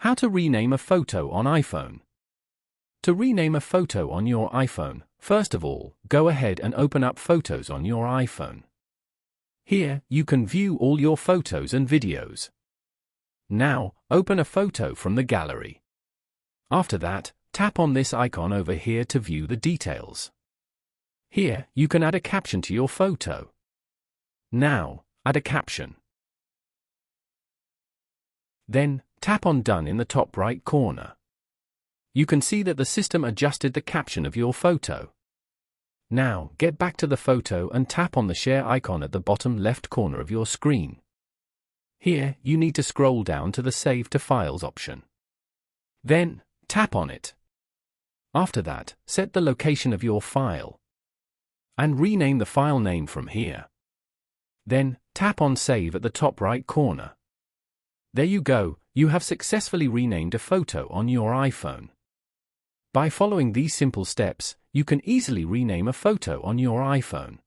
How to rename a photo on iPhone. To rename a photo on your iPhone, first of all, go ahead and open up Photos on your iPhone. Here, you can view all your photos and videos. Now, open a photo from the gallery. After that, tap on this icon over here to view the details. Here, you can add a caption to your photo. Now, add a caption. Then, tap on Done in the top right corner. You can see that the system adjusted the caption of your photo. Now, get back to the photo and tap on the share icon at the bottom left corner of your screen. Here, you need to scroll down to the Save to Files option. Then, tap on it. After that, set the location of your file and rename the file name from here. Then, tap on Save at the top right corner. There you go, you have successfully renamed a photo on your iPhone. By following these simple steps, you can easily rename a photo on your iPhone.